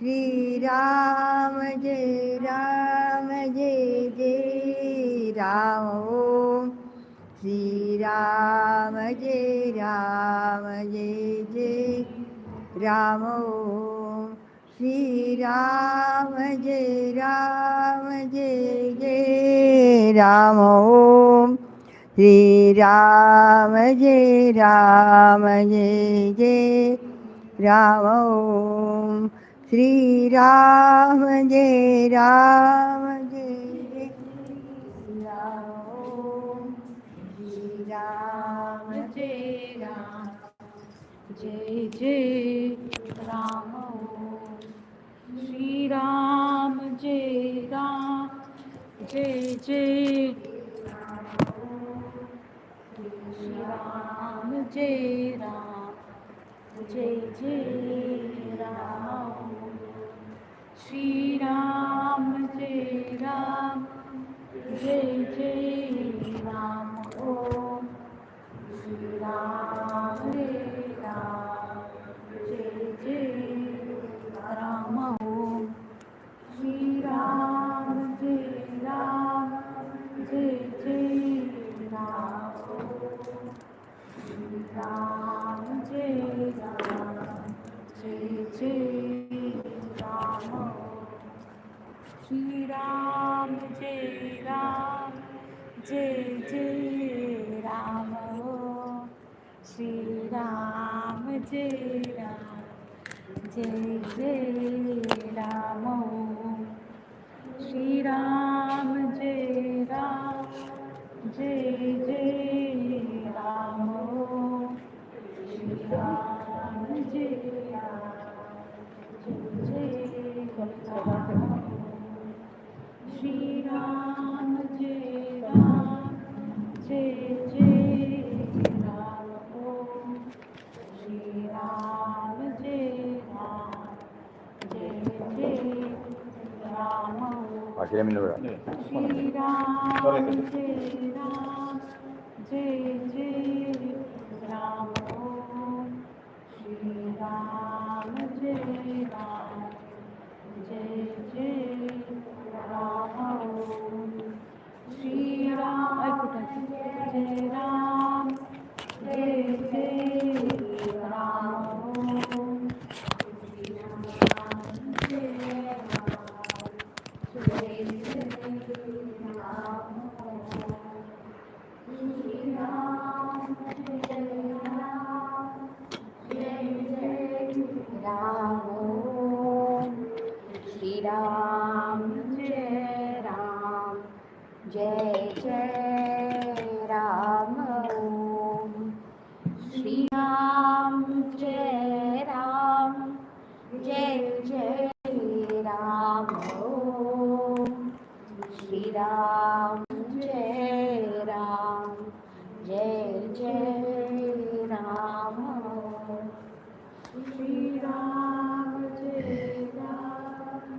श्रीराम जय राम जय जय राम ओम श्रीराम जय राम जय जय राम ओम श्रीराम जय राम जय जय राम ओम श्रीराम जय राम जय जय राम ओम श्रीराम जय राम जय जय राम ओम श्रीराम जय राम जय जय राम श्री राम जय राम जय जय श्री राम जय राम जय जय राम श्री राम जय राम जय जय राम ओम श्री राम जय राम जय जय राम ओम श्री राम जय राम जय जय राम ओम श्री राम जय राम जय जय राम श्री राम जय राम जय जय राम श्री राम जय राम जय जय राम श्री राम जय राम जय जय राम श्री राम जय राम जय जय राम श्री राम जय राम जय जय राम श्री राम जय राम जय जय राम श्री राम जय राम जय जय राम श्री राम जय राम जय जय राम श्री राम जय राम जय जय राम श्री राम जय राम जय जय राम श्री राम जय राम जय जय राम श्री राम जय राम जय जय राम श्री राम जय राम जय जय राम श्री राम जय राम जय जय राम श्री राम जय Ram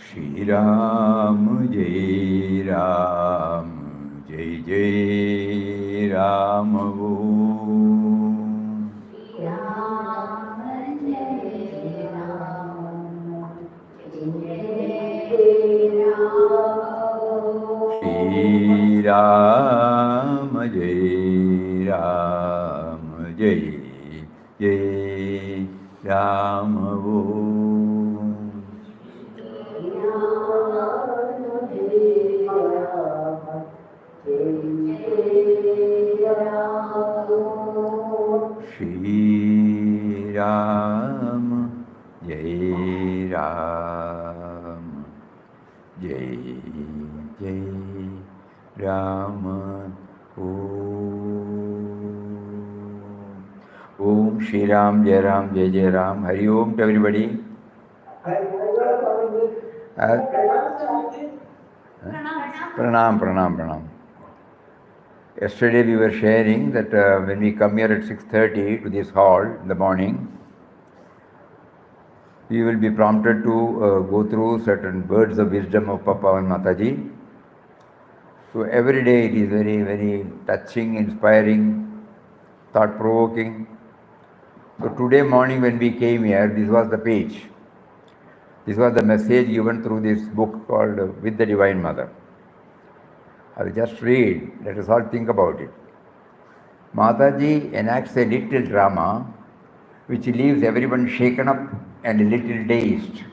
Shri Ram Jai Ram Jai Jai Ram Om. Ram Jai Ram, Shri Ram Jai Ram Jai Jai Ram Om. Shri Ram Jai Ram Jai Jai Ram Om Shri Ram Jai Ram Jai Jai Ram. Hari Om to everybody. Pranam, pranam, pranam. Yesterday we were sharing that when we come here at 6:30 to this hall in the morning, we will be prompted to go through certain words of wisdom of Papa and Mataji. So every day it is very, very touching, inspiring, thought-provoking. So today morning when we came here, this was the page. This was the message given through this book called With the Divine Mother. I will just read, let us all think about it. Mataji enacts a little drama which leaves everyone shaken up and a little dazed.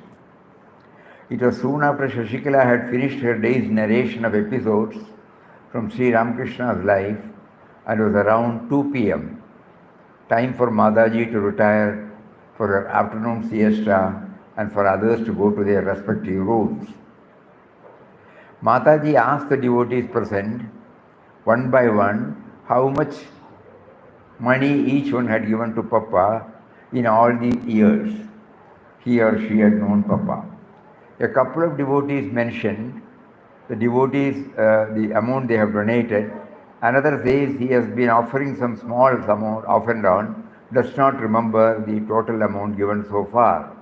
It was soon after Shashikala had finished her day's narration of episodes from Sri Ramakrishna's life and was around 2 p.m. Time for Mataji to retire for her afternoon siesta and for others to go to their respective rooms. Mataji asked the devotees present, one by one, how much money each one had given to Papa in all the years he or she had known Papa. A couple of devotees mentioned the amount they have donated. Another says he has been offering some small amount off and on, does not remember the total amount given so far.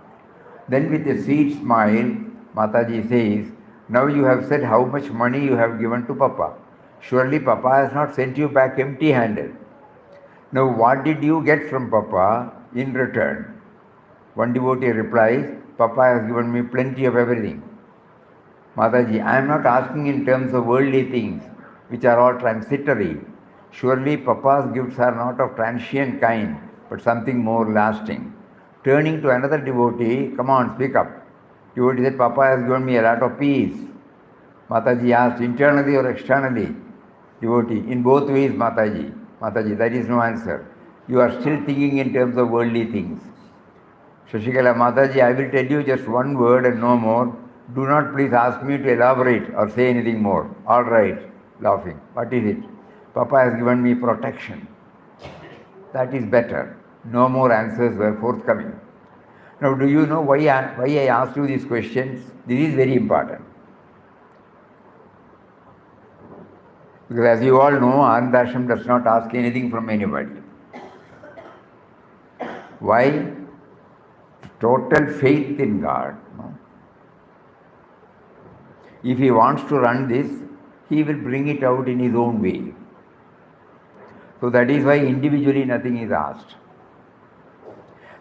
Then with a sweet smile, Mataji says, now you have said how much money you have given to Papa. Surely Papa has not sent you back empty-handed. Now what did you get from Papa in return? One devotee replies, Papa has given me plenty of everything. Mataji, I am not asking in terms of worldly things, which are all transitory. Surely Papa's gifts are not of transient kind, but something more lasting. Turning to another devotee, come on, speak up. Devotee said, Papa has given me a lot of peace. Mataji asked, internally or externally? Devotee, in both ways, Mataji. Mataji, that is no answer. You are still thinking in terms of worldly things. Shashikala, Mataji, I will tell you just one word and no more. Do not please ask me to elaborate or say anything more. All right, laughing. What is it? Papa has given me protection. That is better. No more answers were forthcoming. Now, do you know why I asked you these questions? This is very important. Because as you all know, Ananda Ashram does not ask anything from anybody. Why? Total faith in God. No? If he wants to run this, he will bring it out in his own way. So that is why individually nothing is asked.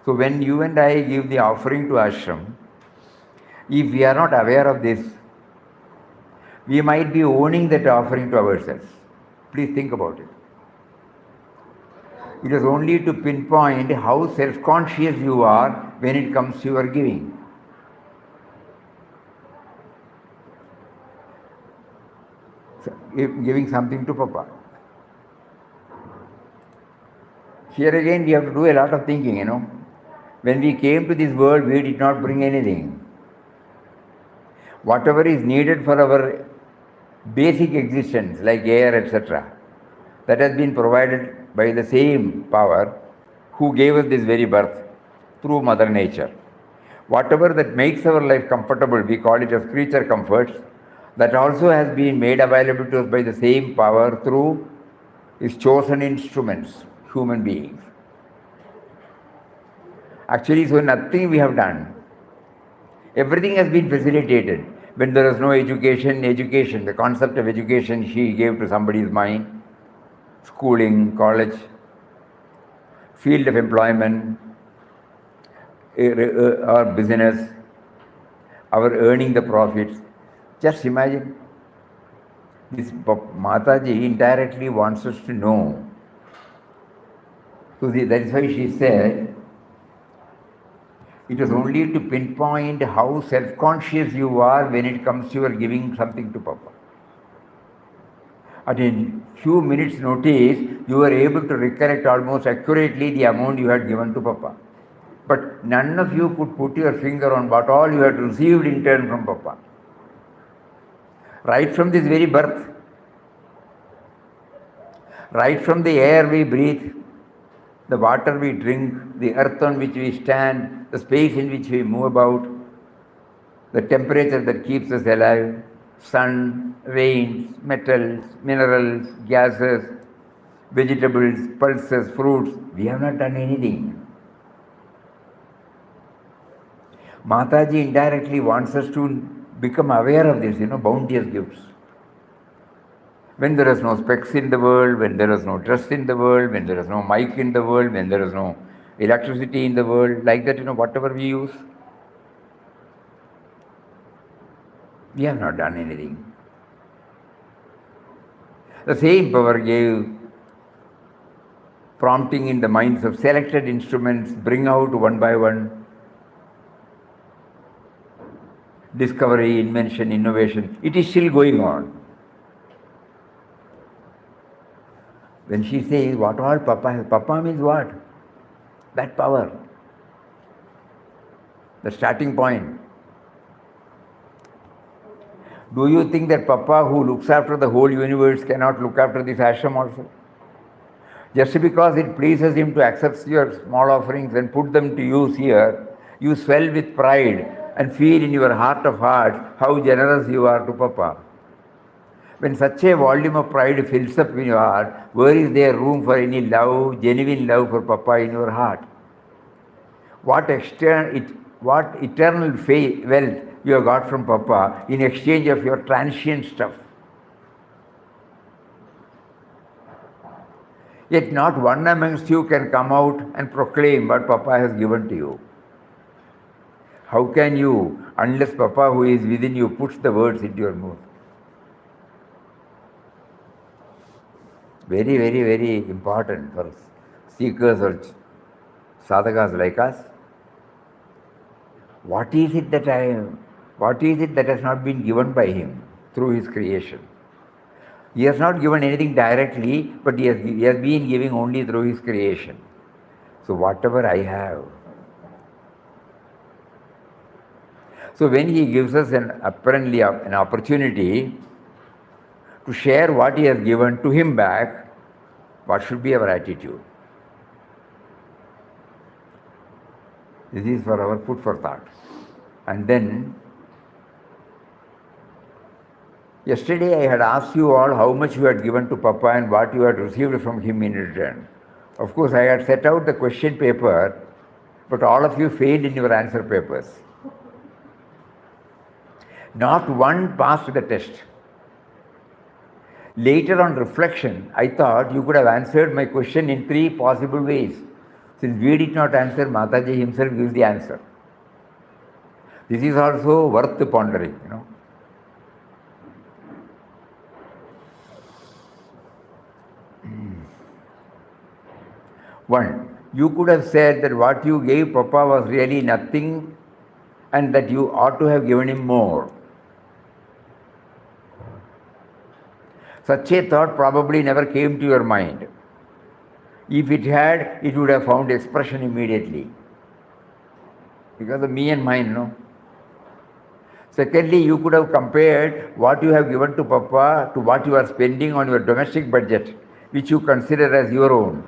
So when you and I give the offering to ashram, if we are not aware of this, we might be owning that offering to ourselves. Please think about it. It is only to pinpoint how self-conscious you are when it comes to your giving. So, giving something to Papa. Here again we have to do a lot of thinking, you know. When we came to this world, we did not bring anything. Whatever is needed for our basic existence, like air, etc., that has been provided by the same power who gave us this very birth through Mother Nature. Whatever that makes our life comfortable, we call it as creature comforts, that also has been made available to us by the same power through his chosen instruments, human beings. Actually, so nothing we have done. Everything has been facilitated. When there was no education, the concept of education she gave to somebody's mind, schooling, college, field of employment, or business, our earning the profits. Just imagine, this Mataji indirectly wants us to know. So that is why she said, it was only to pinpoint how self-conscious you are when it comes to your giving something to Papa. At a few minutes' notice, you were able to recollect almost accurately the amount you had given to Papa. But none of you could put your finger on what all you had received in turn from Papa. Right from this very birth, right from the air we breathe, the water we drink, the earth on which we stand, the space in which we move about, the temperature that keeps us alive, sun, rains, metals, minerals, gases, vegetables, pulses, fruits, we have not done anything. Mataji indirectly wants us to become aware of this, bounteous gifts. When there is no specs in the world, when there is no dress in the world, when there is no mic in the world, when there is no electricity in the world, like that, whatever we use, we have not done anything. The same power gave prompting in the minds of selected instruments, bring out one by one discovery, invention, innovation. It is still going on. When she says, what all Papa has, Papa means what? That power. The starting point. Do you think that Papa, who looks after the whole universe, cannot look after this ashram also? Just because it pleases him to accept your small offerings and put them to use here, you swell with pride and feel in your heart of hearts how generous you are to Papa. When such a volume of pride fills up in your heart, where is there room for any love, genuine love for Papa in your heart? What eternal wealth you have got from Papa in exchange of your transient stuff. Yet not one amongst you can come out and proclaim what Papa has given to you. How can you, unless Papa who is within you puts the words into your mouth? Very, very, very important for seekers or sadhakas like us. What is it that has not been given by him through his creation? He has not given anything directly, but he has been giving only through his creation. So whatever I have. So when he gives us an opportunity to share what he has given to him back, what should be our attitude? This is for our food for thought. And then, yesterday I had asked you all how much you had given to Papa and what you had received from him in return. Of course, I had set out the question paper, but all of you failed in your answer papers. Not one passed the test. Later on reflection, I thought you could have answered my question in 3 possible ways. Since we did not answer, Mataji himself gives the answer. This is also worth pondering, One, you could have said that what you gave Papa was really nothing and that you ought to have given him more. Such a thought probably never came to your mind. If it had, it would have found expression immediately. Because of me and mine, Secondly, you could have compared what you have given to Papa to what you are spending on your domestic budget, which you consider as your own.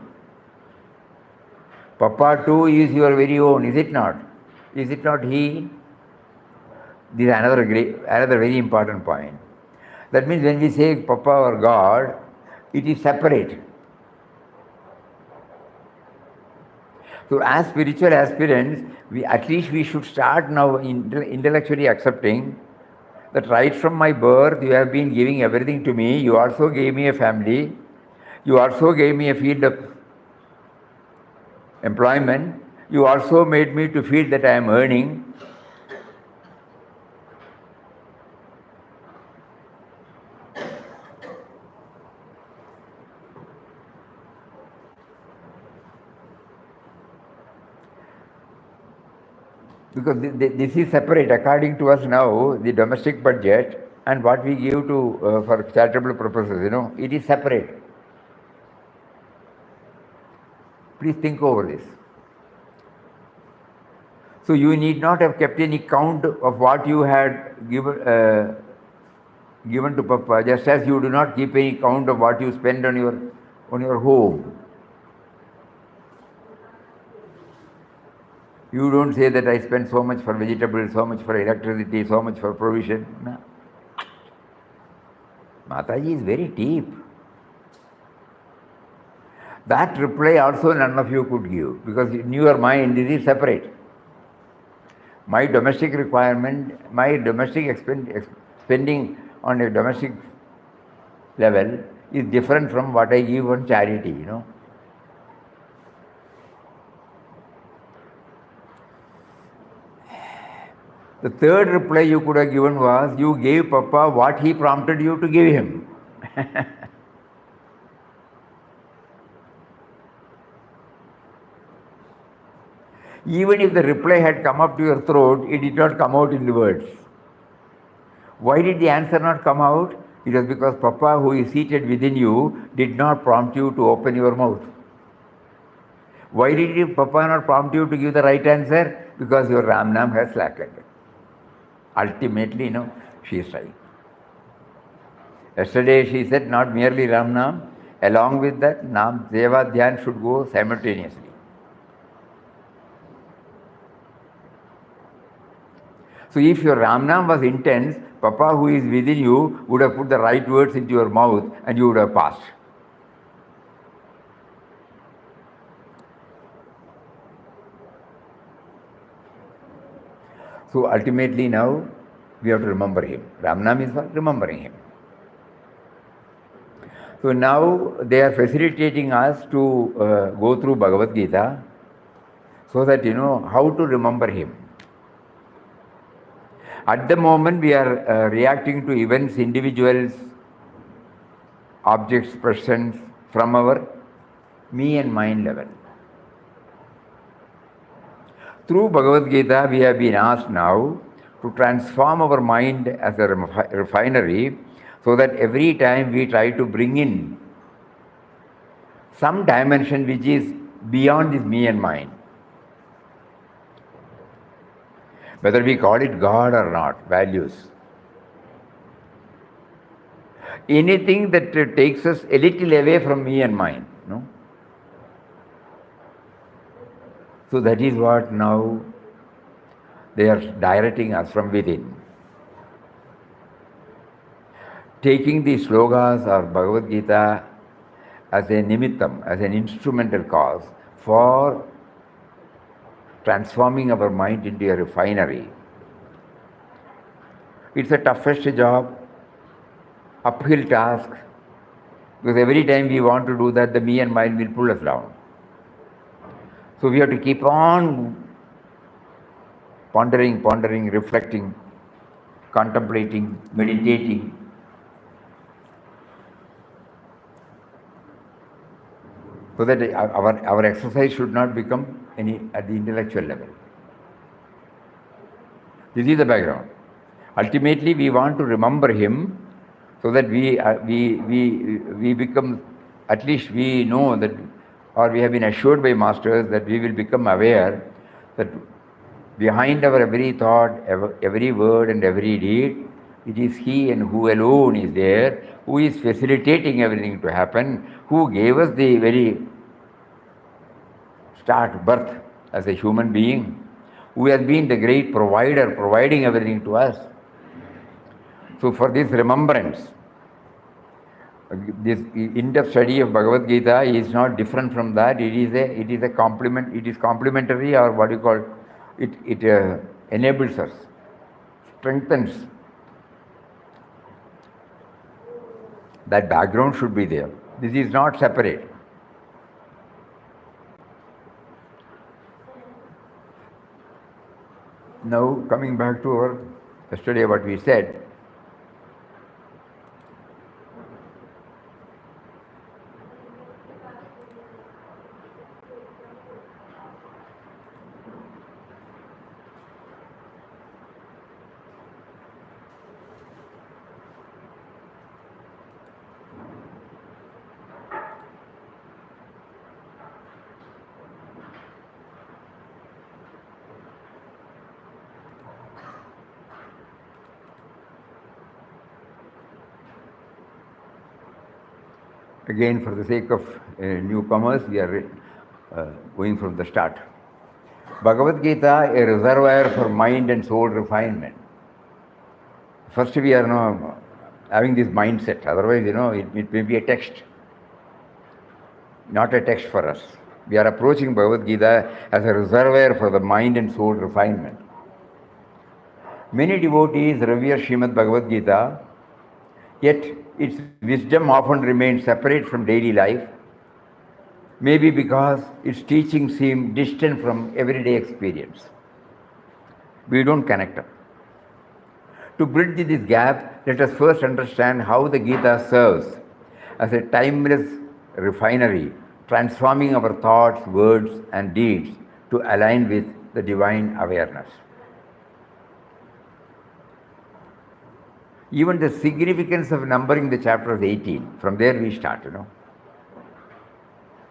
Papa too is your very own, is it not? Is it not he? This is another very important point. That means when we say Papa or God, it is separate. So as spiritual aspirants, at least we should start now intellectually accepting that right from my birth, you have been giving everything to me. You also gave me a family. You also gave me a field of employment. You also made me to feel that I am earning. Because this is separate. According to us now, the domestic budget and what we give to for charitable purposes, it is separate. Please think over this. So you need not have kept any count of what you had given to Papa, just as you do not keep any count of what you spend on your home. You don't say that I spend so much for vegetables, so much for electricity, so much for provision. No. Mataji is very deep. That reply also none of you could give, because in your mind this is separate. My domestic requirement, my domestic spending on a domestic level is different from what I give on charity, The third reply you could have given was, you gave Papa what he prompted you to give him. Even if the reply had come up to your throat, it did not come out in the words. Why did the answer not come out? It was because Papa, who is seated within you, did not prompt you to open your mouth. Why did Papa not prompt you to give the right answer? Because your Ram Nam has slackened. Ultimately, she is right. Yesterday she said not merely Ram Nam, along with that, Nam Deva Dhyan should go simultaneously. So if your Ram Nam was intense, Papa, who is within you, would have put the right words into your mouth and you would have passed. So ultimately now, we have to remember him. Ram Nam is for remembering him. So now they are facilitating us to go through Bhagavad Gita so that how to remember him. At the moment we are reacting to events, individuals, objects, persons from our me and mind level. Through Bhagavad Gita we have been asked now to transform our mind as a refinery so that every time we try to bring in some dimension which is beyond this me and mind. Whether we call it God or not, values. Anything that takes us a little away from me and mind. So that is what now they are directing us from within. Taking the slogas or Bhagavad Gita as a nimittam, as an instrumental cause for transforming our mind into a refinery. It's the toughest job, uphill task, because every time we want to do that, the me and mind will pull us down. So we have to keep on pondering, reflecting, contemplating, meditating. So that our exercise should not become any at the intellectual level. This is the background. Ultimately, we want to remember him so that we become, at least we know that, or we have been assured by masters that we will become aware that behind our every thought, every word and every deed, it is he and who alone is there, who is facilitating everything to happen, who gave us the very birth as a human being, who has been the great provider, providing everything to us. So for this remembrance, This in-depth study of Bhagavad Gita is not different from that. It is a complement. It is complementary, or what you call it. It enables us, strengthens. That background should be there. This is not separate. Now coming back to our yesterday, what we said. Again, for the sake of newcomers, we are going from the start. Bhagavad Gita, a reservoir for mind and soul refinement. First, we are now having this mindset. Otherwise, it may be a text, not a text for us. We are approaching Bhagavad Gita as a reservoir for the mind and soul refinement. Many devotees revere Srimad Bhagavad Gita, yet its wisdom often remains separate from daily life, maybe because its teachings seem distant from everyday experience. We don't connect up. To bridge this gap, let us first understand how the Gita serves as a timeless refinery, transforming our thoughts, words, and deeds to align with the divine awareness. Even the significance of numbering the chapters 18, from there we start,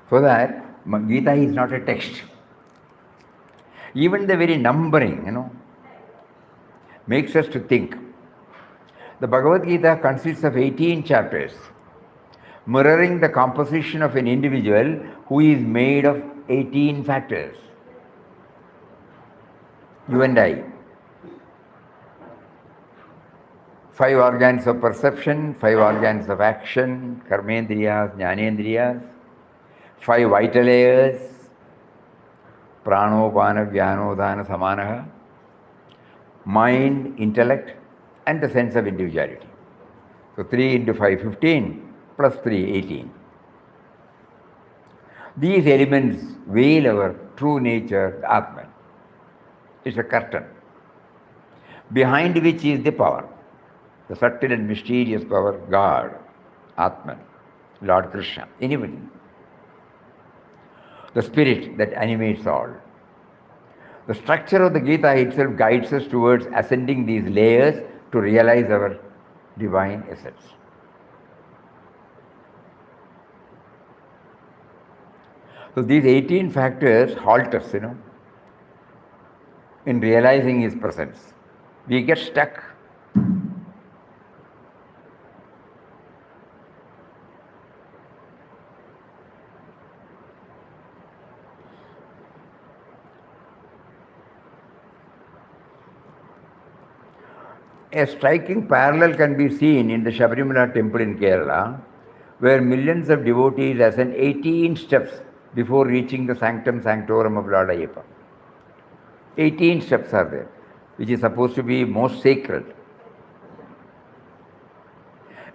So that Gita is not a text. Even the very numbering, makes us to think. The Bhagavad Gita consists of 18 chapters, mirroring the composition of an individual who is made of 18 factors. You and I. 5 organs of perception, 5 organs of action, karmendriyas, jnanendriyas, 5 vital layers, pranopana, vyanodhana, samanaha, mind, intellect, and the sense of individuality. So 3 into 5, 15, plus 3, 18. These elements veil our true nature, Atman. It's a curtain, behind which is the power. The subtle and mysterious power, God, Atman, Lord Krishna, anybody. The spirit that animates all. The structure of the Gita itself guides us towards ascending these layers to realize our divine essence. So these 18 factors halt us, in realizing His presence. We get stuck. A striking parallel can be seen in the Shabarimala temple in Kerala, where millions of devotees ascend 18 steps before reaching the sanctum sanctorum of Lord Ayyappa. 18 steps are there, which is supposed to be most sacred.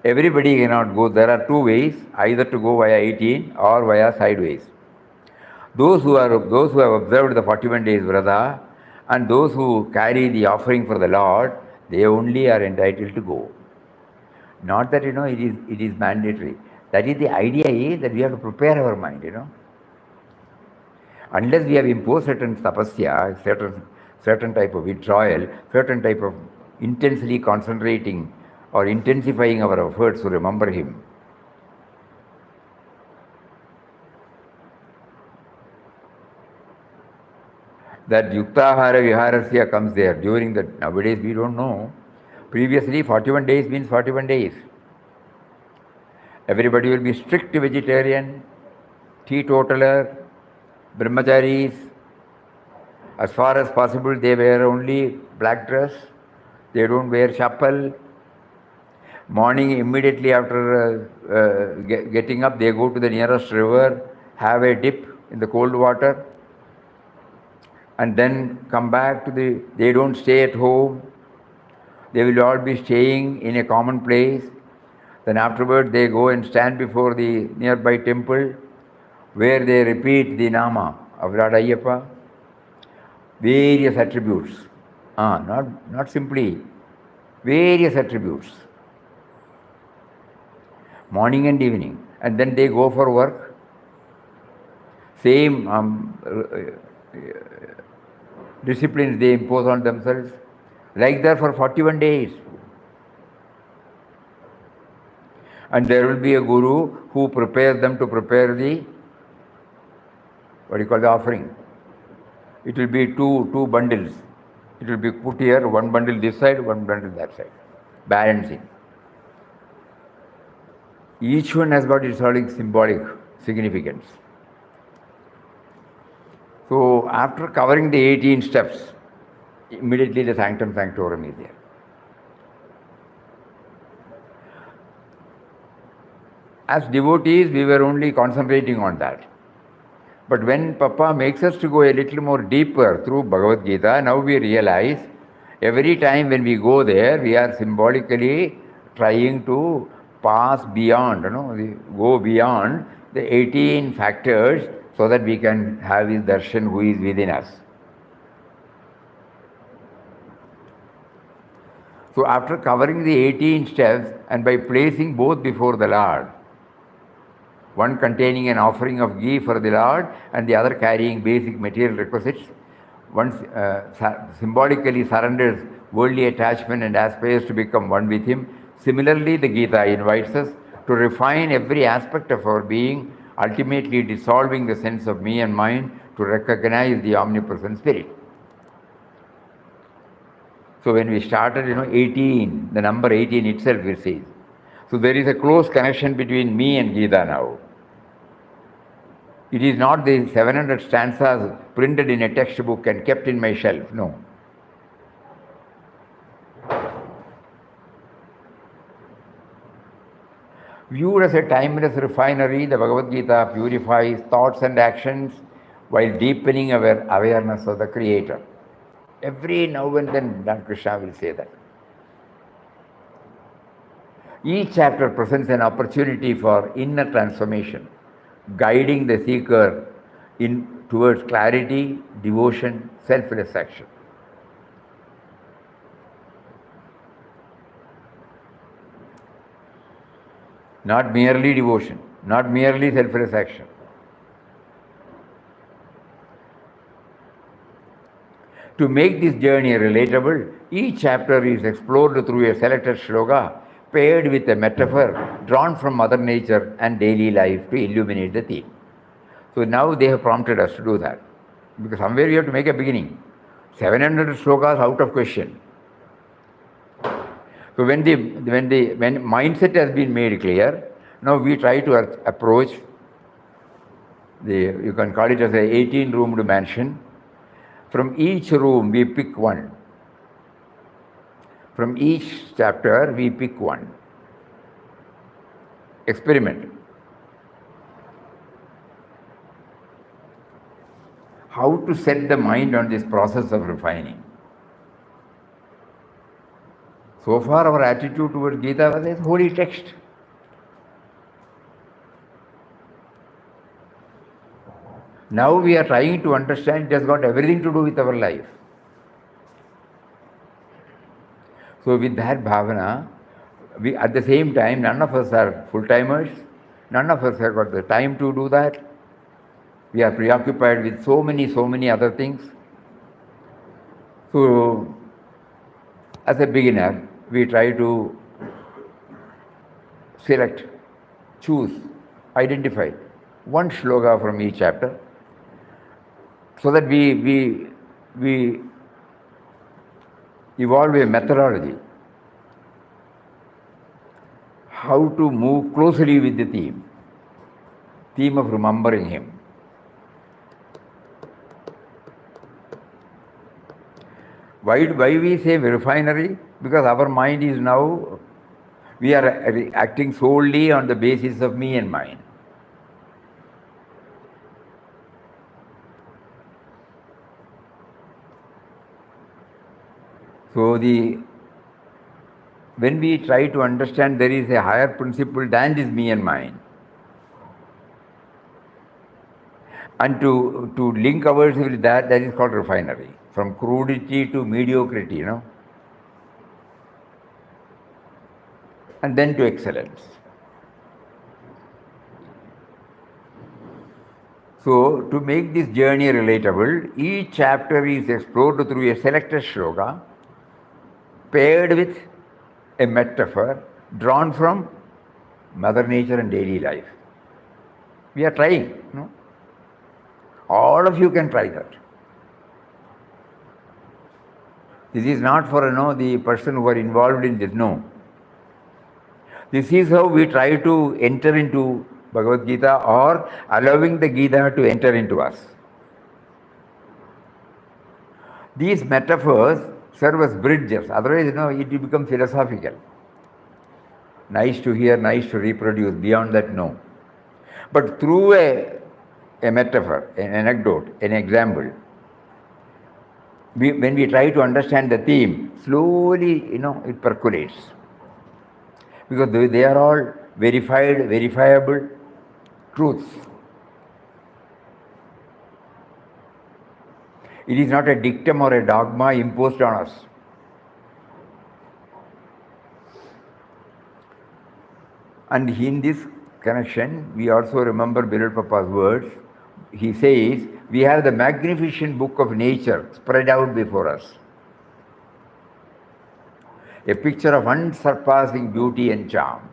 Everybody cannot go. There are 2 ways, either to go via 18 or via sideways. Those who have observed the 41 days Vrata and those who carry the offering for the Lord, they only are entitled to go. Not that, it is mandatory. That is the idea is that we have to prepare our mind, Unless we have imposed certain tapasya, certain type of withdrawal, certain type of intensely concentrating or intensifying our efforts to remember Him. That yuktahara viharasya comes there during the, nowadays we don't know. Previously 41 days means 41 days. Everybody will be strict vegetarian, teetotaler, brahmacharis. As far as possible they wear only black dress, they don't wear chappal. Morning, immediately after getting up, they go to the nearest river, have a dip in the cold water, and then come back to they don't stay at home. They will all be staying in a common place. Then afterward, they go and stand before the nearby temple, where they repeat the Nama of Lord Ayyappa, various attributes. Not simply, various attributes, morning and evening. And then they go for work. Same disciplines they impose on themselves. Like that for 41 days. And there will be a guru who prepares them to prepare the, the offering. It will be two bundles. It will be put here, one bundle this side, one bundle that side. Balancing. Each one has got its own symbolic significance. So after covering the 18 steps, immediately the Sanctum Sanctorum is there. As devotees, we were only concentrating on that. But when Papa makes us to go a little more deeper through Bhagavad Gita, now we realize every time when we go there, we are symbolically trying to pass beyond, go beyond the 18 factors so that we can have His darshan who is within us. So after covering the 18 steps and by placing both before the Lord, one containing an offering of ghee for the Lord and the other carrying basic material requisites, one symbolically surrenders worldly attachment and aspires to become one with Him. Similarly, the Gita invites us to refine every aspect of our being, ultimately dissolving the sense of me and mine to recognize the omnipresent Spirit. So when we started, 18, the number 18 itself we see. So there is a close connection between me and Gita now. It is not the 700 stanzas printed in a textbook and kept in my shelf, no. Viewed as a timeless refinery, the Bhagavad Gita purifies thoughts and actions while deepening our awareness of the Creator. Every now and then, Lord Krishna will say that. Each chapter presents an opportunity for inner transformation, guiding the seeker towards clarity, devotion, selfless action. Not merely devotion, not merely selfless action. To make this journey relatable, each chapter is explored through a selected shloka paired with a metaphor drawn from Mother Nature and daily life to illuminate the theme. So now they have prompted us to do that. Because somewhere we have to make a beginning. 700 shlokas out of question. So when mindset has been made clear, now we try to approach you can call it as an 18-roomed mansion. From each room we pick one. From each chapter we pick one. Experiment. How to set the mind on this process of refining. So far our attitude towards Gita was a holy text. Now we are trying to understand it has got everything to do with our life. So with that bhavana, we at the same time, none of us are full-timers, none of us have got the time to do that. We are preoccupied with so many other things. So as a beginner, we try to select, choose, identify one shloka from each chapter, so that we evolve a methodology how to move closely with the theme of remembering Him. Why we say refinery? Because our mind is now We are acting solely on the basis of me and mine. So when we try to understand there is a higher principle than this me and mine, and to link ourselves with that is called refinery. From crudity to mediocrity, and then to excellence. So, to make this journey relatable, each chapter is explored through a selected shloka, paired with a metaphor drawn from Mother Nature and daily life. We are trying. All of you can try that. This is not for the person who are involved in this. No. This is how we try to enter into Bhagavad Gita, or allowing the Gita to enter into us. These metaphors serve as bridges. Otherwise, it will become philosophical. Nice to hear, nice to reproduce. Beyond that, no. But through a metaphor, an anecdote, an example, when we try to understand the theme, slowly, it percolates. Because they are all verifiable truths. It is not a dictum or a dogma imposed on us. And in this connection, we also remember Bilal Papa's words. He says, we have the magnificent book of nature spread out before us. A picture of unsurpassing beauty and charm.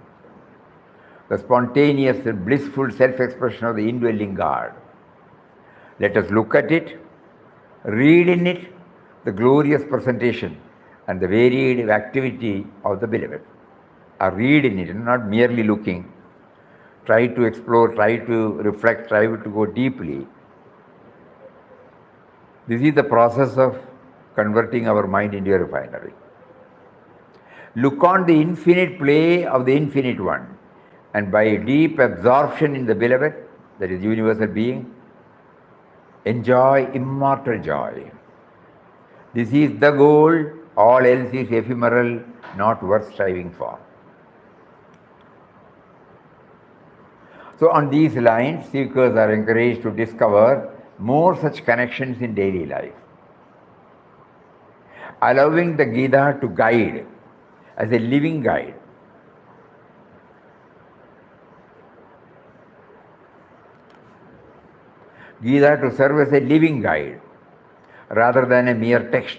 The spontaneous and blissful self-expression of the indwelling God. Let us look at it, read in it the glorious presentation and the varied activity of the beloved. Read in it, not merely looking. Try to explore, try to reflect, try to go deeply. This is the process of converting our mind into a refinery. Look on the infinite play of the infinite one, and by deep absorption in the beloved, that is universal being, enjoy immortal joy. This is the goal, all else is ephemeral, not worth striving for. So on these lines, seekers are encouraged to discover more such connections in daily life, allowing the Gita to guide as a living guide. Gita to serve as a living guide rather than a mere text.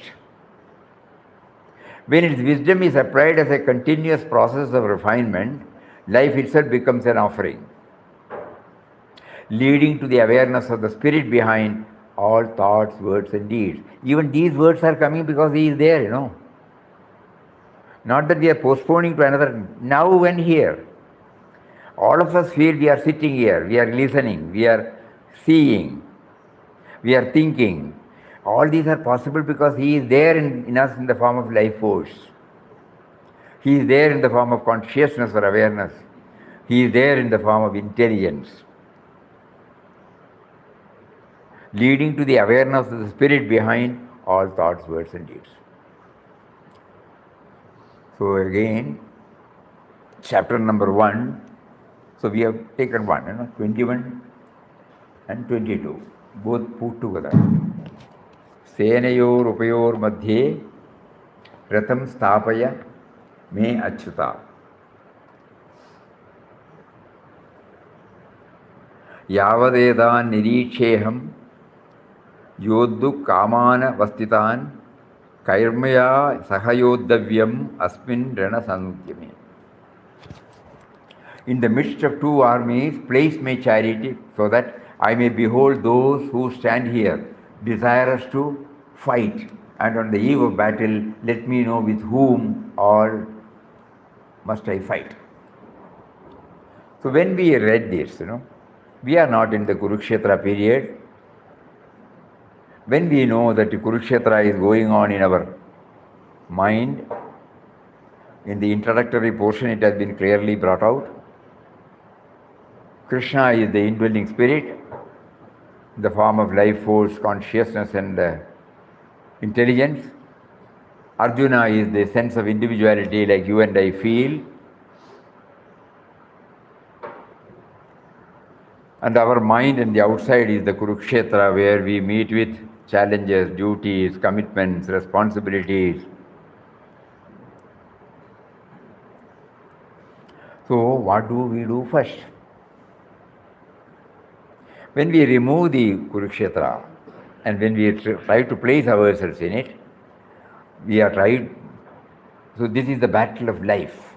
When its wisdom is applied as a continuous process of refinement, life itself becomes an offering, leading to the awareness of the spirit behind all thoughts, words and deeds. Even these words are coming because he is there, Not that we are postponing to another, now and here. All of us feel we are sitting here, we are listening, we are seeing, we are thinking. All these are possible because he is there in us in the form of life force. He is there in the form of consciousness or awareness. He is there in the form of intelligence, leading to the awareness of the spirit behind all thoughts, words and deeds. So again, chapter number 1. So we have taken 21 and 22, both put together. Senayor upayor madhye ratham stapaya me achyuta. Yavadedan niriksheham yoddu kamana vastitan kairmaya sahayodavyam asmin rana sanudyame. In the midst of two armies, place my charity so that I may behold those who stand here, desirous to fight. And on the eve of battle, let me know with whom all must I fight. So when we read this, we are not in the Kurukshetra period. When we know that Kurukshetra is going on in our mind, In the introductory portion, it has been clearly brought out. Krishna is the indwelling spirit, the form of life force, consciousness, and intelligence. Arjuna is the sense of individuality like you and I feel. And our mind and the outside is the Kurukshetra, where we meet with challenges, duties, commitments, responsibilities. So what do we do first? When we remove the Kurukshetra and when we try to place ourselves in it, we are tried. So this is the battle of life.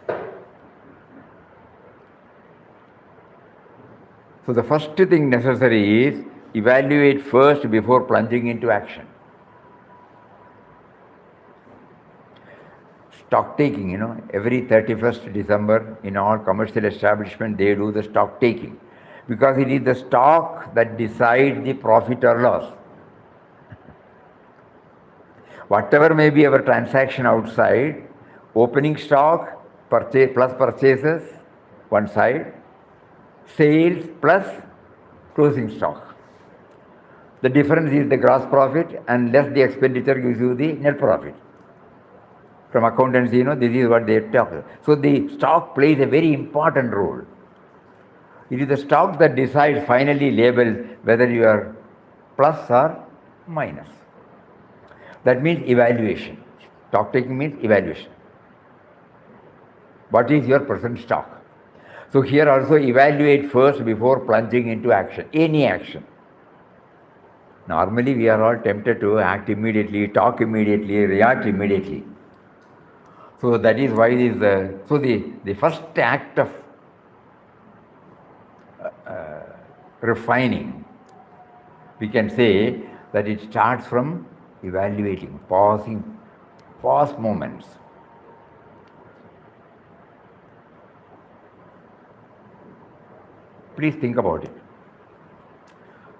So the first thing necessary is evaluate first before plunging into action. Stock taking, every 31st December in all commercial establishments they do the stock taking, because it is the stock that decides the profit or loss. Whatever may be our transaction outside, opening stock plus purchases one side, sales plus closing stock. The difference is the gross profit, and less the expenditure gives you the net profit. From accountancy, this is what they talk. So the stock plays a very important role. It is the stock that decides, finally labels whether you are plus or minus. That means evaluation. Stock taking means evaluation. What is your present stock? So here also evaluate first before plunging into action, any action. Normally we are all tempted to act immediately, talk immediately, react immediately. So that is why the first act of refining, we can say that it starts from evaluating, pause moments. Please think about it.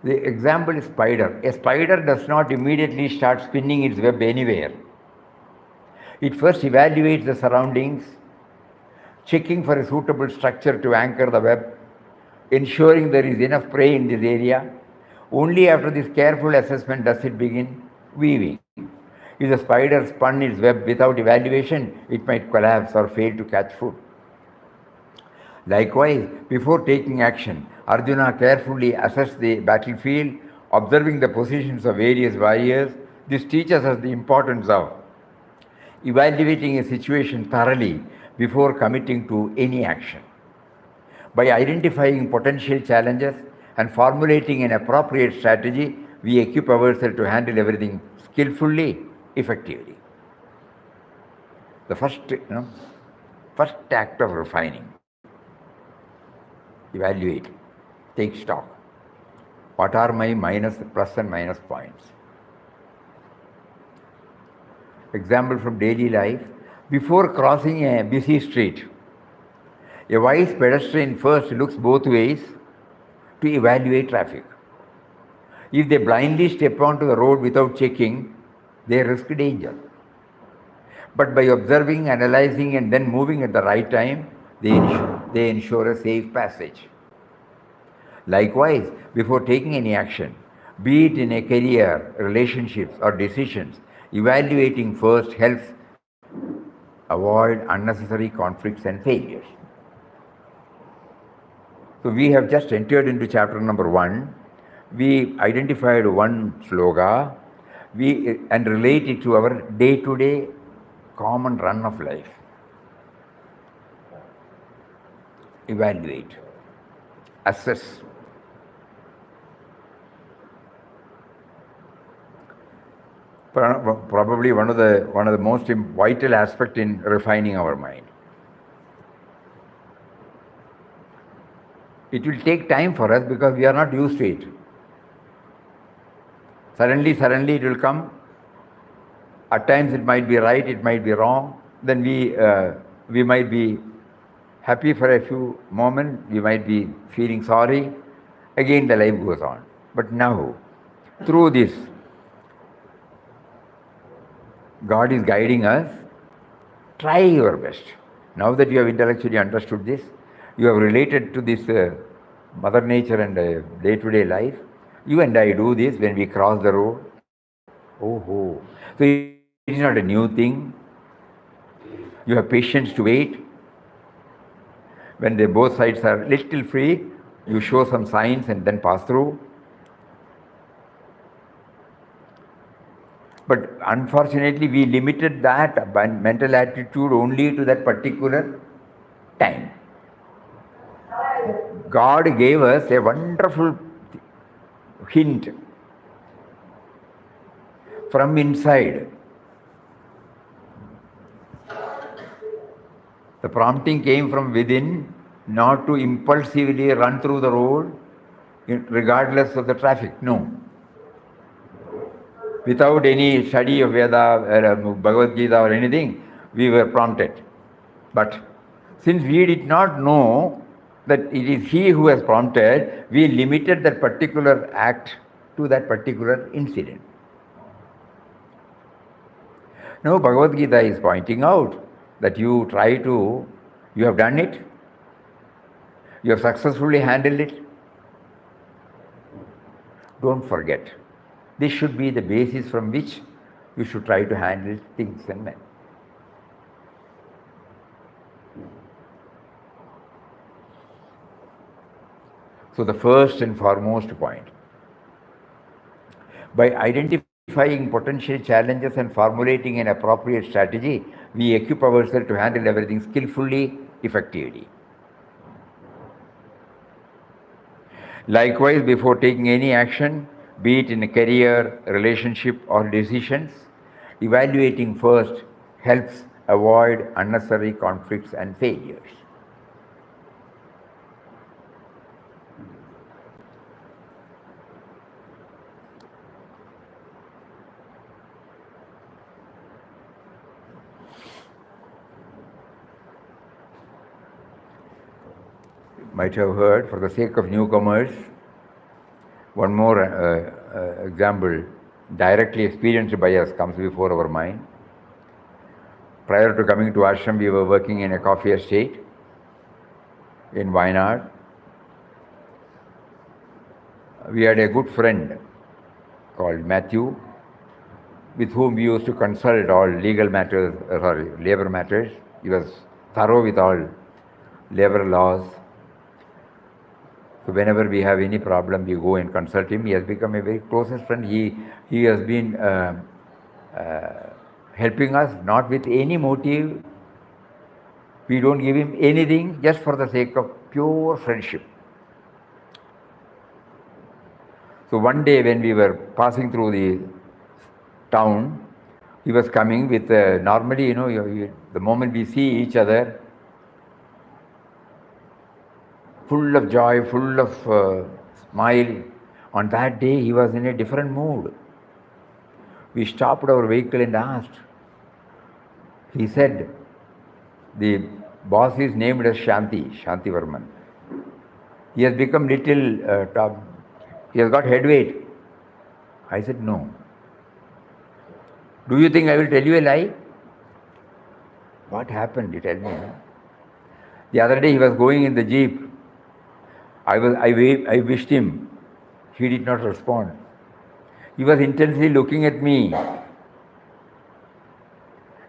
The example is spider. A spider does not immediately start spinning its web anywhere. It first evaluates the surroundings, checking for a suitable structure to anchor the web, ensuring there is enough prey in this area. Only after this careful assessment does it begin weaving. If the spider spun its web without evaluation, it might collapse or fail to catch food. Likewise, before taking action, Arjuna carefully assessed the battlefield, observing the positions of various warriors. This teaches us the importance of evaluating a situation thoroughly before committing to any action. By identifying potential challenges and formulating an appropriate strategy, we equip ourselves to handle everything skillfully, effectively. The first act of refining. Evaluate, take stock. What are my plus and minus points? Example from daily life. Before crossing a busy street, a wise pedestrian first looks both ways to evaluate traffic. If they blindly step onto the road without checking, they risk danger. But by observing, analyzing, and then moving at the right time, they ensure a safe passage. Likewise, before taking any action, be it in a career, relationships, or decisions, evaluating first helps avoid unnecessary conflicts and failures. So we have just entered into chapter number 1. We identified one sloga and relate it to our day-to-day common run of life. Evaluate, assess. Probably one of the most vital aspects in refining our mind. It will take time for us because we are not used to it. Suddenly it will come. At times it might be right, it might be wrong. Then we might be happy for a few moments, we might be feeling sorry. Again the life goes on. But now, through this, God is guiding us Try your best. Now that you have intellectually understood this, you have related to this Mother Nature and day-to-day life. You and I do this when we cross the road. Oh, ho. So it is not a new thing. You have patience to wait. When they both sides are little free, you show some signs and then pass through. But unfortunately, we limited that mental attitude only to that particular time. God gave us a wonderful hint from inside. The prompting came from within, not to impulsively run through the road regardless of the traffic. No. Without any study of Veda, Bhagavad Gita or anything, we were prompted. But since we did not know that it is He who has prompted, we limited that particular act to that particular incident. Now Bhagavad Gita is pointing out that you have done it, you have successfully handled it. Don't forget. This should be the basis from which you should try to handle things and men. So the first and foremost point, by identifying potential challenges and formulating an appropriate strategy, we equip ourselves to handle everything skillfully, effectively. Likewise, before taking any action, be it in a career, relationship, or decisions, evaluating first helps avoid unnecessary conflicts and failures. Might have heard, for the sake of newcomers, one more example directly experienced by us comes before our mind. Prior to coming to ashram, we were working in a coffee estate in Wayanad. We had a good friend called Matthew, with whom we used to consult all legal matters, labor matters. He was thorough with all labor laws. So whenever we have any problem, we go and consult him. He has become a very closest friend. He has been helping us, not with any motive. We don't give him anything, just for the sake of pure friendship. So one day when we were passing through the town, he was coming with, normally, the moment we see each other, full of joy, full of smile. On that day, he was in a different mood. We stopped our vehicle and asked. He said, the boss is named as Shanti Varman. He has become little, he has got headweight. I said, no. Do you think I will tell you a lie? What happened? You tell me. The other day he was going in the jeep. I wished him. He did not respond. He was intensely looking at me.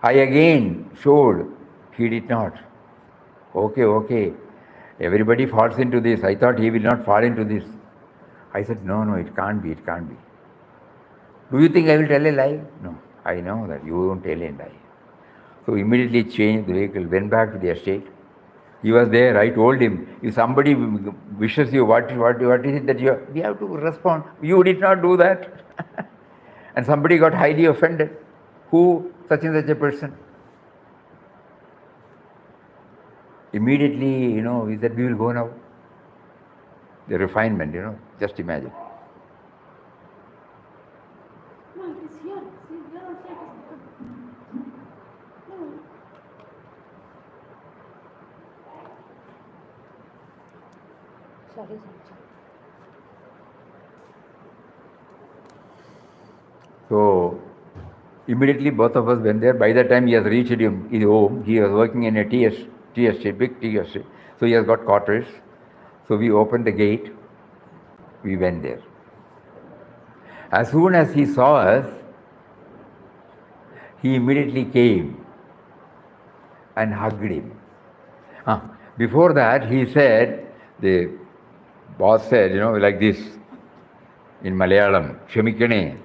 I again showed. He did not. Okay. Everybody falls into this. I thought he will not fall into this. I said, no, it can't be. Do you think I will tell a lie? No, I know that you won't tell a lie. So immediately changed the vehicle, went back to the estate. He was there. I told him, if somebody wishes you, what is it that we have to respond? You did not do that. And somebody got highly offended. Who? Such and such a person. Immediately, he said, we will go now. The refinement, just imagine. No, it is here. See, here also it is. No. Sorry. So, Immediately both of us went there. By the time he has reached his home, he was working in a tea estate, big tea estate. So he has got quarters. So we opened the gate. We went there. As soon as he saw us, he immediately came and hugged him. Before that, he said, the boss said, like this in Malayalam, Kshamikane,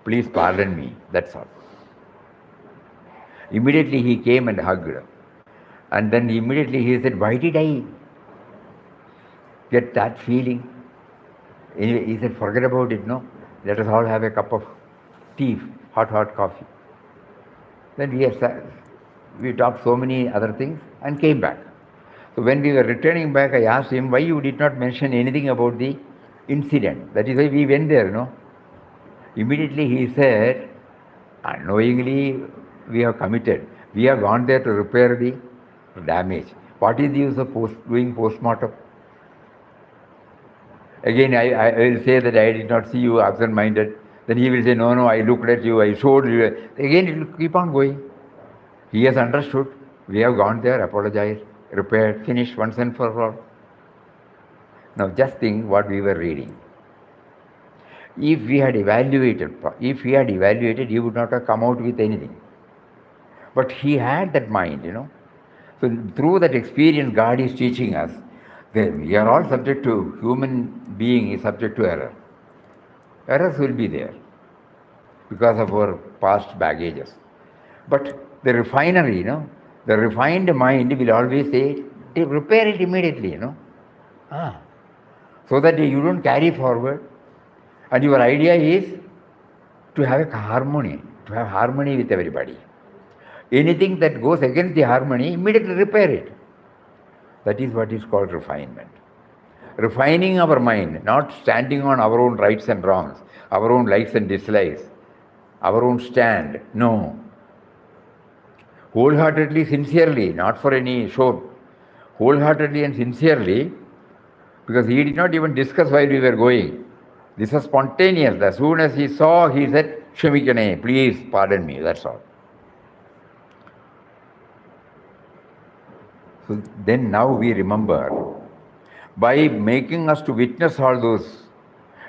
please pardon me. That's all. Immediately he came and hugged. And then immediately he said, why did I get that feeling? Anyway, he said, forget about it, no? Let us all have a cup of tea, hot coffee. Then we talked so many other things and came back. So when we were returning back, I asked him, why you did not mention anything about the incident? That is why we went there, no? Immediately he said, unknowingly we have committed. We have gone there to repair the damage. What is the use of doing post-mortem? Again, I will say that I did not see you absent-minded. Then he will say, no, I looked at you, I showed you. Again, it will keep on going. He has understood. We have gone there, apologized, repaired, finished once and for all. Now just think what we were reading. If he had evaluated, he would not have come out with anything. But he had that mind, So through that experience, God is teaching us that we are all subject to, human being is subject to error. Errors will be there because of our past baggages. But the refinery, the refined mind will always say, repair it immediately, so that you don't carry forward. And your idea is to have harmony with everybody. Anything that goes against the harmony, immediately repair it. That is what is called refinement. Refining our mind, not standing on our own rights and wrongs, our own likes and dislikes, our own stand. No. Wholeheartedly, sincerely, not for any show. Wholeheartedly and sincerely, because he did not even discuss while we were going. This was spontaneous. As soon as he saw, he said, Kshamikane, please pardon me, that's all. So then now we remember, by making us to witness all those,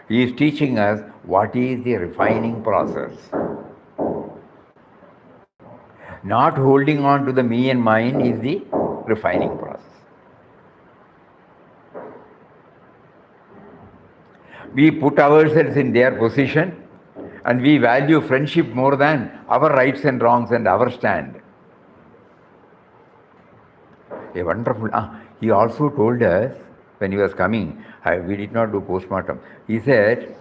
he is teaching us what is the refining process. Not holding on to the me and mine is the refining process. We put ourselves in their position and we value friendship more than our rights and wrongs and our stand. A wonderful. He also told us when he was coming, we did not do postmortem. He said,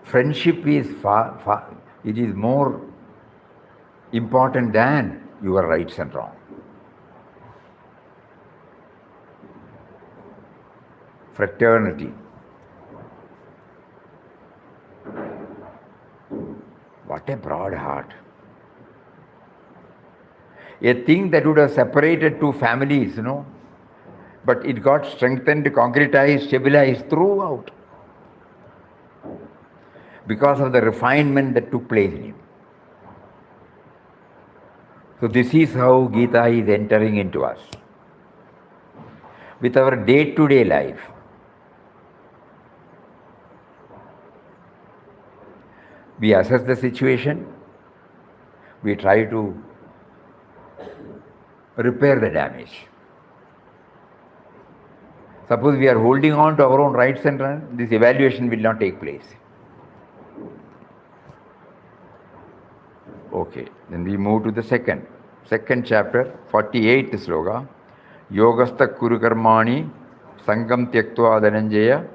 friendship is it is more important than your rights and wrongs. Fraternity. What a broad heart. A thing that would have separated two families, but it got strengthened, concretized, stabilized throughout because of the refinement that took place in him. So this is how Gita is entering into us. With our day-to-day life, we assess the situation, we try to repair the damage. Suppose we are holding on to our own rights and wrongs, this evaluation will not take place. Okay, then we move to the second chapter, 48th sloka. Yogastha kuru karmani sangam tyaktva dhananjaya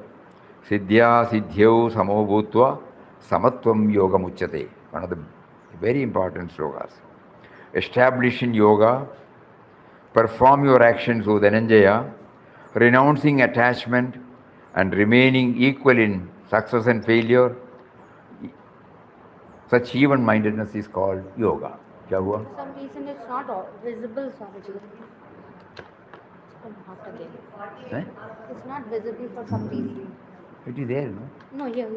siddhya siddhyau samo bhutva samatvam yoga muchyate. One of the very important slokas. Establish in yoga, perform your actions, O Dhananjaya, renouncing attachment and remaining equal in success and failure. Such even-mindedness is called yoga. क्या हुआ? For some reason it's not visible, Swamiji. Eh? It's not visible for some reason. It is there, no? No, here.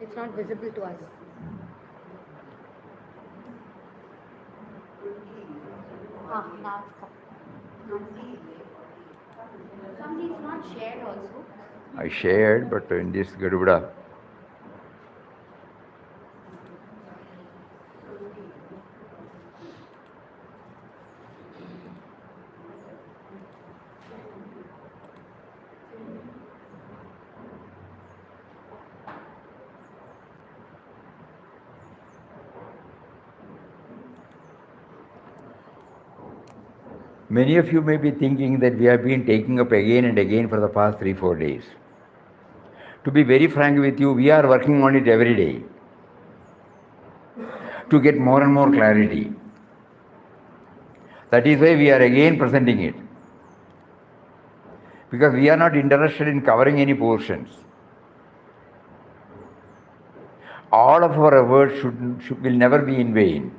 It's not visible to us. Now it's coming. Somebody is not shared also. I shared, but in this Garuda. Many of you may be thinking that we have been taking up again and again for the past 3-4 days. To be very frank with you, we are working on it every day to get more and more clarity. That is why we are again presenting it. Because we are not interested in covering any portions. All of our words will never be in vain.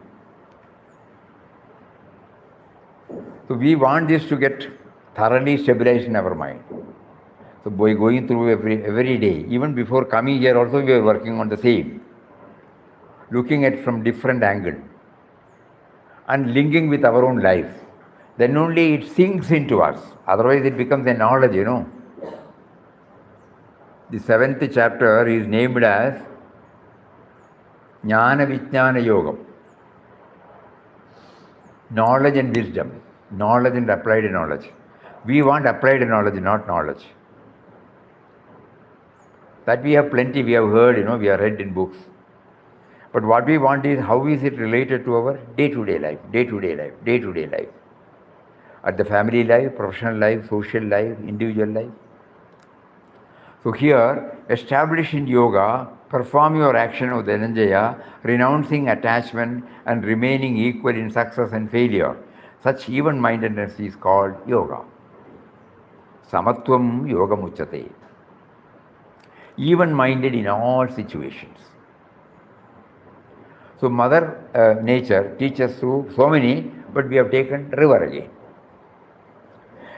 So we want this to get thoroughly stabilized in our mind. So by going through every day, even before coming here also we are working on the same. Looking at from different angle and linking with our own life. Then only it sinks into us. Otherwise it becomes a knowledge, you know. The 7th chapter is named as Jnana Vijnana Yogam. Knowledge and wisdom. Knowledge and applied knowledge. We want applied knowledge, not knowledge. That we have plenty, we have heard, you know, we have read in books. But what we want is how is it related to our day-to-day life, day-to-day life, day-to-day life. At the family life, professional life, social life, individual life. So here, establish in yoga, perform your action of Dhananjaya, renouncing attachment and remaining equal in success and failure. Such even-mindedness is called yoga. Samatvam yoga muchate. Even-minded in all situations. So Mother Nature teaches through so many, but we have taken river again.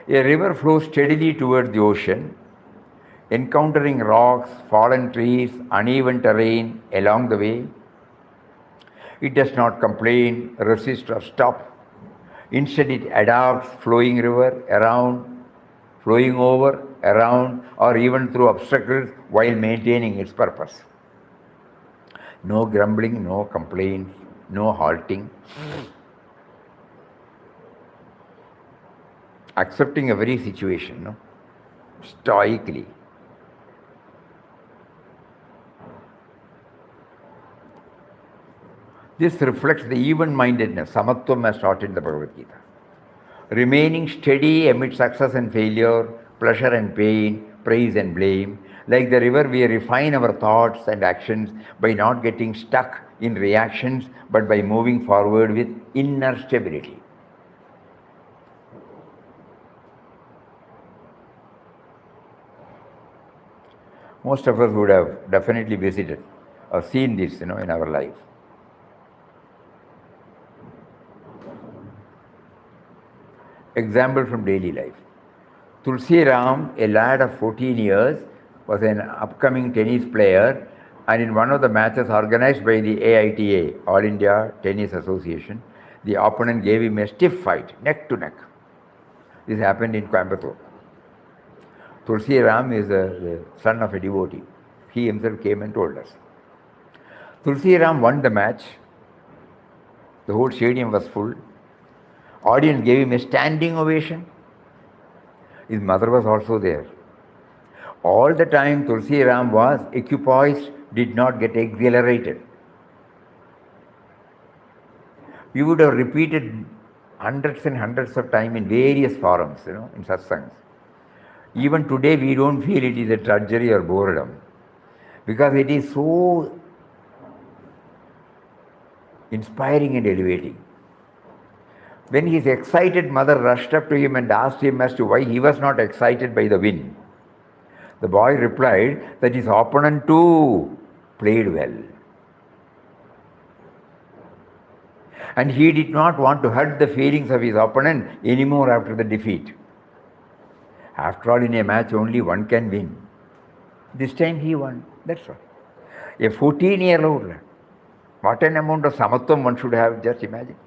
A river flows steadily towards the ocean, encountering rocks, fallen trees, uneven terrain along the way. It does not complain, resist or stop. Instead it adapts flowing river around, flowing over, around or even through obstacles while maintaining its purpose. No grumbling, no complaints, no halting. Accepting every situation, no? Stoically. This reflects the even-mindedness, samatvam as taught in the Bhagavad Gita. Remaining steady amid success and failure, pleasure and pain, praise and blame. Like the river, we refine our thoughts and actions by not getting stuck in reactions, but by moving forward with inner stability. Most of us would have definitely visited or seen this, in our life. Example from daily life. Tulsi Ram, a lad of 14 years, was an upcoming tennis player, and in one of the matches organized by the AITA, All India Tennis Association, the opponent gave him a stiff fight, neck to neck. This happened in Coimbatore. Tulsi Ram is the son of a devotee. He himself came and told us. Tulsi Ram won the match. The whole stadium was full. Audience gave him a standing ovation. His mother was also there. All the time Tulsi Ram was equipoised, did not get exhilarated. We would have repeated hundreds and hundreds of times in various forums, in Satsangs. Even today we don't feel it is a drudgery or boredom, because it is so inspiring and elevating. When his excited mother rushed up to him and asked him as to why he was not excited by the win, the boy replied that his opponent too played well. And he did not want to hurt the feelings of his opponent anymore after the defeat. After all, in a match only one can win. This time he won, that's all. A 14-year-old, what an amount of samatvam one should have, just imagine.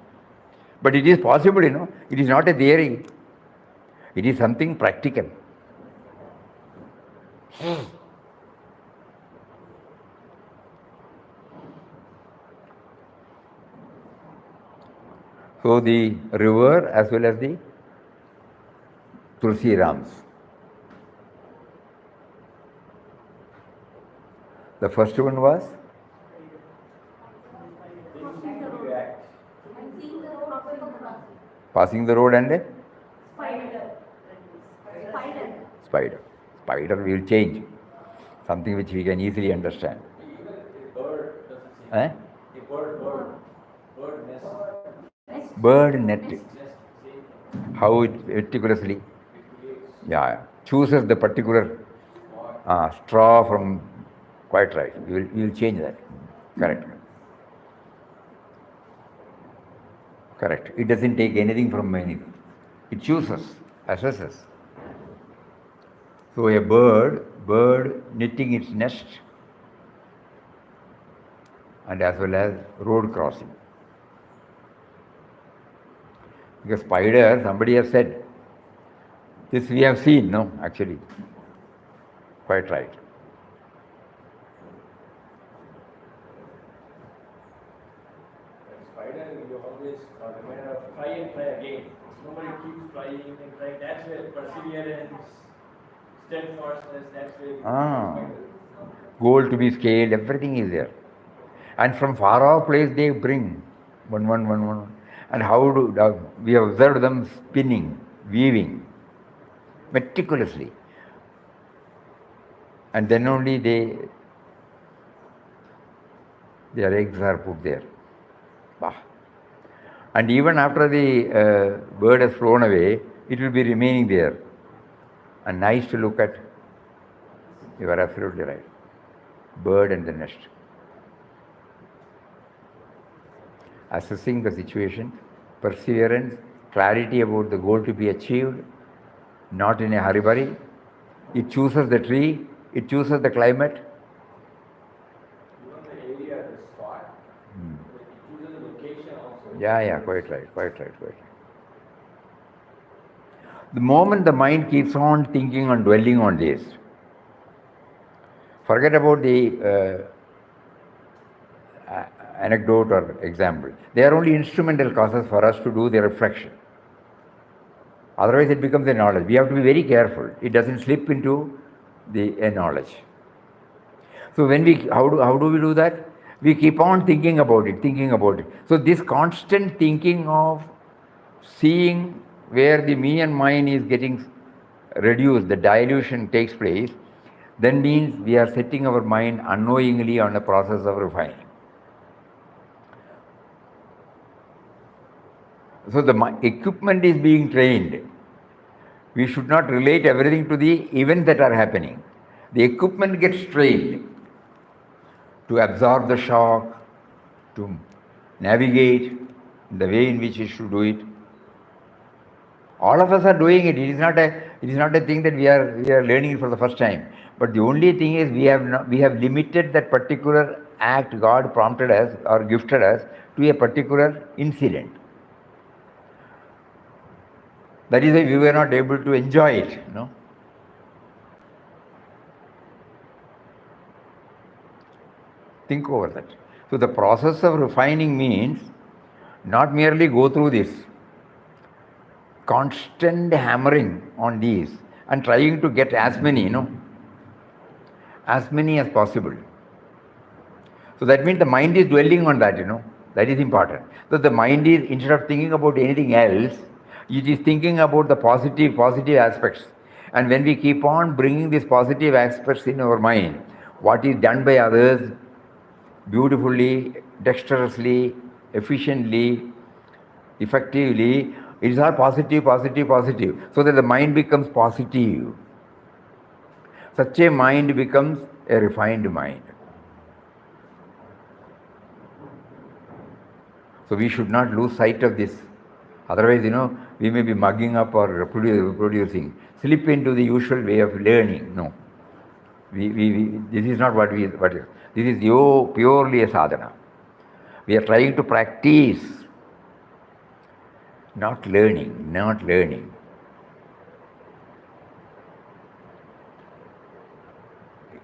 But it is possible, It is not a theory. It is something practical. So the river as well as the Tulsi Rams. The first one was passing the road and spider. Spider will change. Something which we can easily understand. Bird net. How it meticulously chooses the particular straw from. Quite right. You will change that. Correct. It doesn't take anything from anything. It chooses, assesses. So a bird knitting its nest, and as well as road crossing. Because spider, somebody has said, this we have seen, no, actually. Quite right. Spider, you always are reminded of try and try again. Nobody keeps trying and trying. That's where perseverance, steadfastness, that's where goal to be scaled, everything is there. And from far off place they bring one. And how do we observe them spinning, weaving, meticulously. And then only their eggs are put there. And even after the bird has flown away, it will be remaining there. And nice to look at. You are absolutely right. Bird and the nest. Assessing the situation, perseverance, clarity about the goal to be achieved, not in a hurry. It chooses the tree, it chooses the climate. Even the area, the spot, it chooses the location also. Yeah, quite right. The moment the mind keeps on thinking and dwelling on this, forget about the anecdote or example. They are only instrumental causes for us to do the reflection. Otherwise it becomes a knowledge. We have to be very careful. It doesn't slip into a knowledge. So when how do we do that? We keep on thinking about it. So this constant thinking of seeing where the me and mine is getting reduced, the dilution takes place, then means we are setting our mind unknowingly on a process of refining. So the equipment is being trained. We should not relate everything to the events that are happening. The equipment gets trained to absorb the shock, to navigate the way in which it should do it. All of us are doing it. It is not a thing that we are learning it for the first time. But the only thing is we have limited that particular act God prompted us or gifted us to a particular incident. That is why we were not able to enjoy it, Think over that. So the process of refining means not merely go through this, constant hammering on these and trying to get as many as possible. So that means the mind is dwelling on that, that is important. So the mind is, instead of thinking about anything else, it is thinking about the positive aspects. And when we keep on bringing these positive aspects in our mind, what is done by others beautifully, dexterously, efficiently, effectively, it is all positive. So that the mind becomes positive. Such a mind becomes a refined mind. So we should not lose sight of this. Otherwise, we may be mugging up or reproducing, slip into the usual way of learning. No. This is not what this is purely a sadhana. We are trying to practice Not learning, not learning.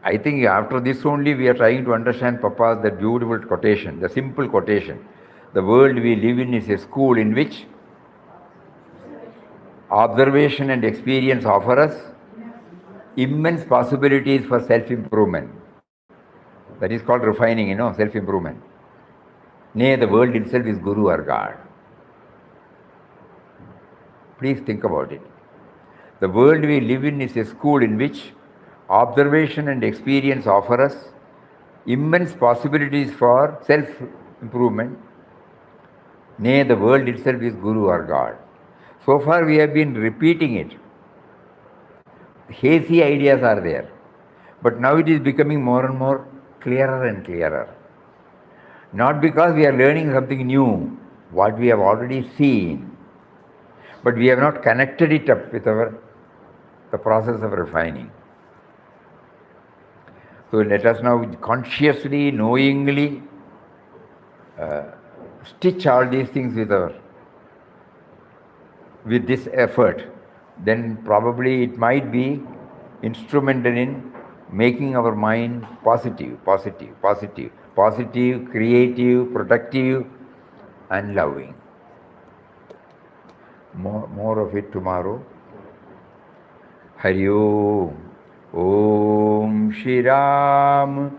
I think after this only we are trying to understand Papa's that beautiful quotation, the simple quotation. The world we live in is a school in which observation and experience offer us immense possibilities for self-improvement. That is called refining, self-improvement. Nay, the world itself is Guru or God. Please think about it. The world we live in is a school in which observation and experience offer us immense possibilities for self-improvement. Nay, the world itself is Guru or God. So far we have been repeating it. Hazy ideas are there. But now it is becoming more and more clearer and clearer. Not because we are learning something new, what we have already seen, but we have not connected it up with the process of refining. So let us now consciously, knowingly stitch all these things with this effort. Then probably it might be instrumental in making our mind positive, creative, productive, and loving. More of it tomorrow. Hari Om. Om Shri Ram.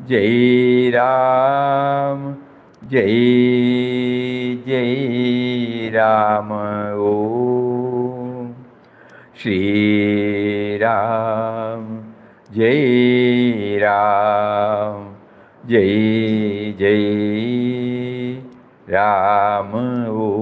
Jai Ram. Jai Jai Ram. Om Shri Ram. Jai Ram. Jai Jai Ram. Om.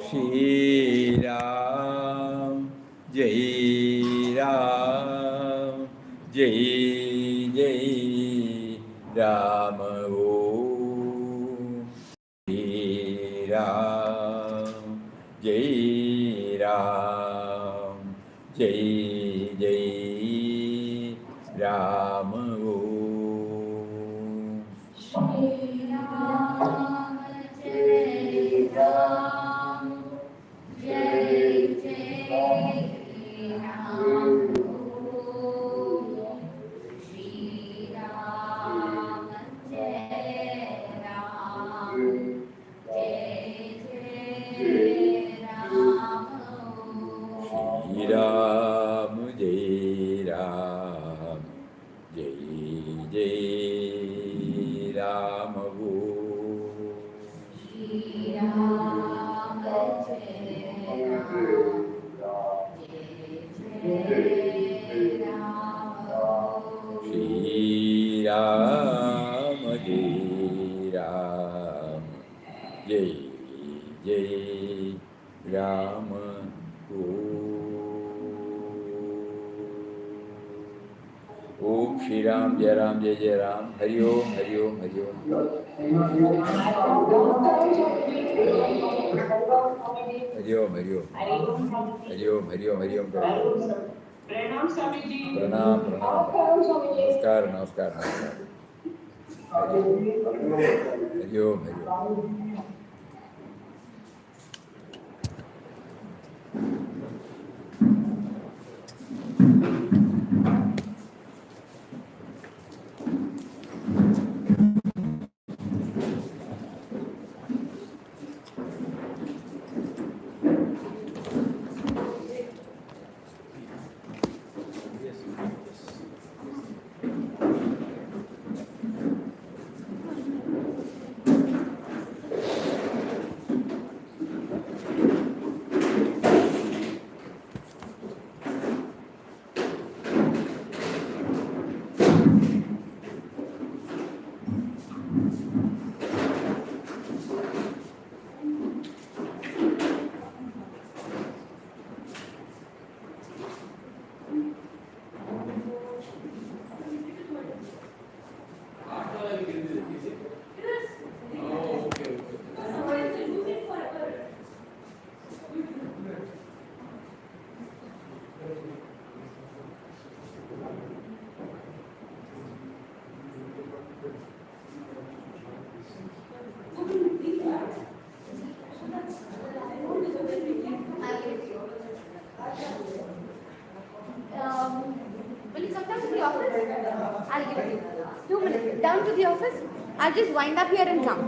Shri Ram, Jai Ram, Jai Jai Ram. Om Shri Ram, Jai Ram, Jai Jai Ram. Om Shri Ram, Jai Ram, Jai Jai Ram. Shri Ram, Jai Ram, Jai Jai Ram. Shri Ram, Jai Ram, Jai Jai Ram. Shri Ram, Jai Ram, Jai Jai Ram. Shri Ram, Jai Ram, Jai Jai Ram. Om Shri Ram, Jai Ram, Jai Jai Ram. Hari Om, Hari Om, Hari Om. Hari Om, Hari Om. Hari Om, Hari Om, Hari Om. Pranam Swamiji. Pranam, Pranam. Namaskar, Namaskar, Namaskar. Hari Om, Hari Om, Hari Om. Will you come down to the office? I'll give it to you. 2 minutes. Down to the office. I'll just wind up here and come.